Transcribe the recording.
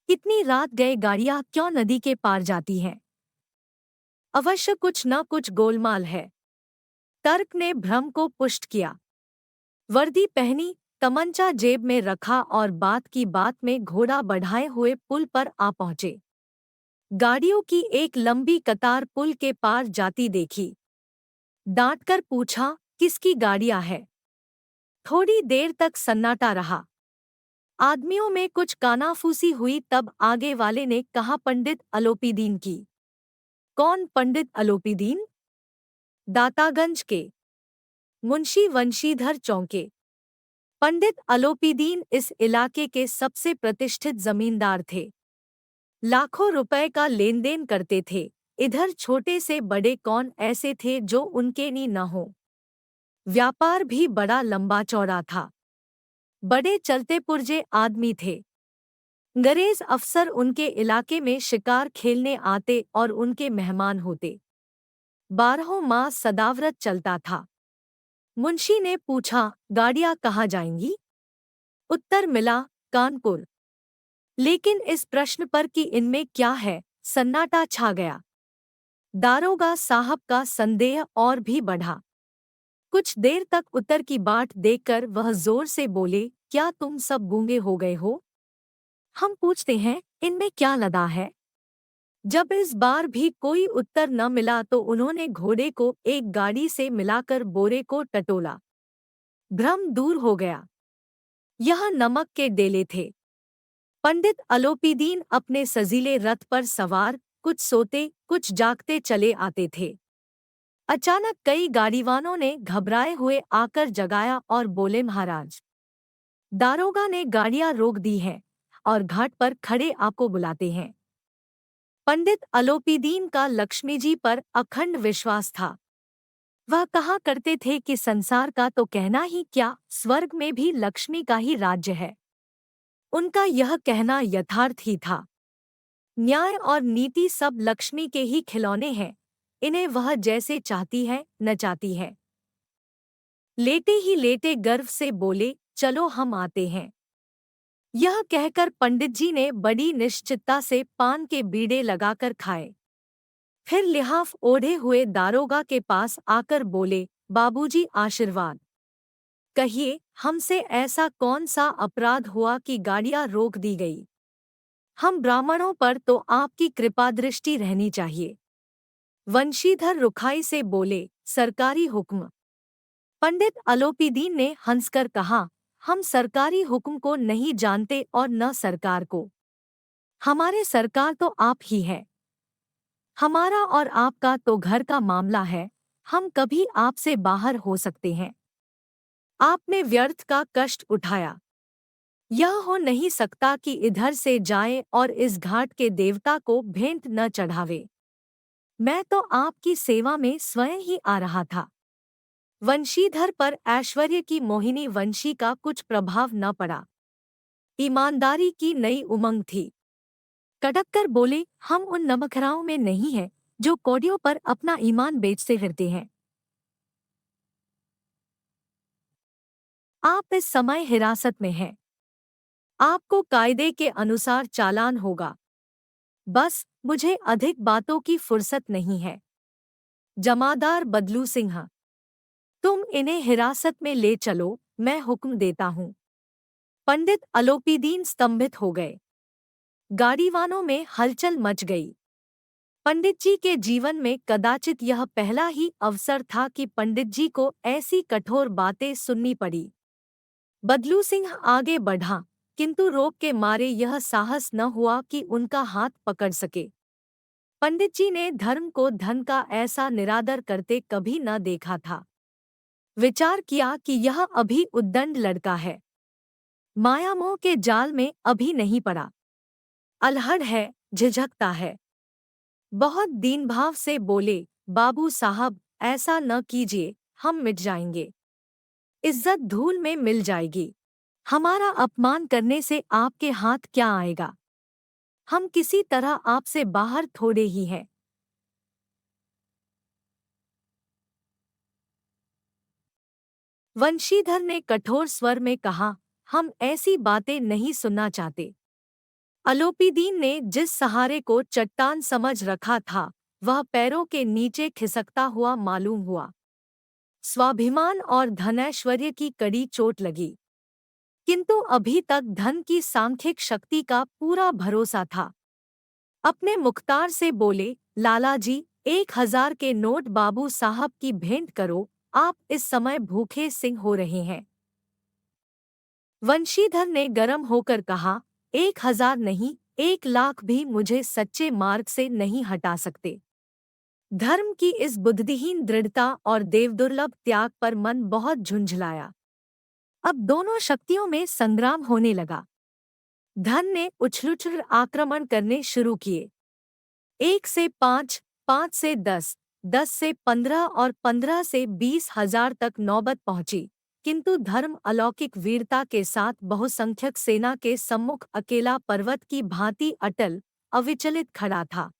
इतनी रात गए गाड़ियां क्यों नदी के पार जाती हैं? अवश्य कुछ न कुछ गोलमाल है। तर्क ने भ्रम को पुष्ट किया। वर्दी पहनी, तमंचा जेब में रखा और बात की बात में घोड़ा बढ़ाए हुए पुल पर आ पहुंचे। गाड़ियों की एक लंबी कतार पुल के पार जाती देखी। डांटकर पूछा, किसकी गाड़ियां है? थोड़ी देर तक सन्नाटा रहा। आदमियों में कुछ कानाफूसी हुई, तब आगे वाले ने कहा, पंडित अलोपीदीन की। कौन पंडित अलोपीदीन? दातागंज के मुंशी वंशीधर चौंके। पंडित अलोपीदीन इस इलाके के सबसे प्रतिष्ठित जमींदार थे। लाखों रुपए का लेन देन करते थे। इधर छोटे से बड़े कौन ऐसे थे जो उनके नी न हो। व्यापार भी बड़ा लंबा चौड़ा था। बड़े चलते पुर्जे आदमी थे। अंग्रेज अफसर उनके इलाके में शिकार खेलने आते और उनके मेहमान होते। 12 मास सदाव्रत चलता था। मुंशी ने पूछा, गाड़ियां कहाँ जाएंगी? उत्तर मिला, कानपुर। लेकिन इस प्रश्न पर कि इनमें क्या है, सन्नाटा छा गया। दारोगा साहब का संदेह और भी बढ़ा। कुछ देर तक उत्तर की बाट देखकर वह जोर से बोले, क्या तुम सब गूंगे हो गए हो? हम पूछते हैं, इनमें क्या लदा है? जब इस बार भी कोई उत्तर न मिला तो उन्होंने घोड़े को एक गाड़ी से मिलाकर बोरे को टटोला। भ्रम दूर हो गया। यह नमक के डेले थे। पंडित अलोपीदीन अपने सजीले रथ पर सवार, कुछ सोते कुछ जागते चले आते थे। अचानक कई गाड़ीवानों ने घबराए हुए आकर जगाया और बोले, महाराज, दारोगा ने गाड़ियां रोक दी हैं और घाट पर खड़े आपको बुलाते हैं। पंडित अलोपीदीन का लक्ष्मी जी पर अखंड विश्वास था। वह कहा करते थे कि संसार का तो कहना ही क्या, स्वर्ग में भी लक्ष्मी का ही राज्य है। उनका यह कहना यथार्थ ही था। न्याय और नीति सब लक्ष्मी के ही खिलौने हैं। इन्हें वह जैसे चाहती है नचाती है। लेटे ही लेटे गर्व से बोले, चलो हम आते हैं। यह कहकर पंडित जी ने बड़ी निश्चितता से पान के बीड़े लगाकर खाए। फिर लिहाफ ओढ़े हुए दारोगा के पास आकर बोले, बाबूजी आशीर्वाद। कहिए, हमसे ऐसा कौन सा अपराध हुआ कि गाड़ियां रोक दी गई? हम ब्राह्मणों पर तो आपकी कृपा दृष्टि रहनी चाहिए। वंशीधर रुखाई से बोले, सरकारी हुक्म। पंडित अलोपीदीन ने हंसकर कहा, हम सरकारी हुक्म को नहीं जानते और न सरकार को। हमारे सरकार तो आप ही है। हमारा और आपका तो घर का मामला है। हम कभी आपसे बाहर हो सकते हैं। आपने व्यर्थ का कष्ट उठाया। यह हो नहीं सकता कि इधर से जाए और इस घाट के देवता को भेंट न चढ़ावे। मैं तो आपकी सेवा में स्वयं ही आ रहा था। वंशीधर पर ऐश्वर्य की मोहिनी वंशी का कुछ प्रभाव न पड़ा। ईमानदारी की नई उमंग थी। कटक कर बोले, हम उन नमखराओं में नहीं हैं जो कौड़ियों पर अपना ईमान बेचते फिरते हैं। आप इस समय हिरासत में हैं। आपको कायदे के अनुसार चालान होगा। बस मुझे अधिक बातों की फुर्सत नहीं है। जमादार बदलू सिंह, तुम इन्हें हिरासत में ले चलो, मैं हुक्म देता हूँ। पंडित अलोपीदीन स्तंभित हो गए। गाड़ीवानों में हलचल मच गई। पंडित जी के जीवन में कदाचित यह पहला ही अवसर था कि पंडित जी को ऐसी कठोर बातें सुननी पड़ी। बदलू सिंह आगे बढ़ा, किंतु रोक के मारे यह साहस न हुआ कि उनका हाथ पकड़ सके। पंडित जी ने धर्म को धन का ऐसा निरादर करते कभी न देखा था। विचार किया कि यह अभी उद्दंड लड़का है। मायामोह के जाल में अभी नहीं पड़ा। अलहड़ है, झिझकता है। बहुत दीनभाव से बोले, बाबू साहब, ऐसा न कीजिए, हम मिट जाएंगे। इज्जत धूल में मिल जाएगी। हमारा अपमान करने से आपके हाथ क्या आएगा? हम किसी तरह आपसे बाहर थोड़े ही हैं। वंशीधर ने कठोर स्वर में कहा, हम ऐसी बातें नहीं सुनना चाहते। अलोपीदीन ने जिस सहारे को चट्टान समझ रखा था, वह पैरों के नीचे खिसकता हुआ मालूम हुआ। स्वाभिमान और धनैश्वर्य की कड़ी चोट लगी, किंतु अभी तक धन की सांख्यिक शक्ति का पूरा भरोसा था। अपने मुख्तार से बोले, लाला जी, 1,000 के नोट बाबू साहब की भेंट करो, आप इस समय भूखे सिंह हो रहे हैं। वंशीधर ने गरम होकर कहा, 1,000 नहीं, 1,00,000 भी मुझे सच्चे मार्ग से नहीं हटा सकते। धर्म की इस बुद्धिहीन दृढ़ता और देवदुर्लभ त्याग पर मन बहुत झुंझलाया। अब दोनों शक्तियों में संग्राम होने लगा। धन ने उछल-उछल आक्रमण करने शुरू किए। 1 से 5, 5 से 10, 10 से 15 और 15 से 20,000 तक नौबत पहुंची, किंतु धर्म अलौकिक वीरता के साथ बहुसंख्यक सेना के सम्मुख अकेला पर्वत की भांति अटल, अविचलित खड़ा था।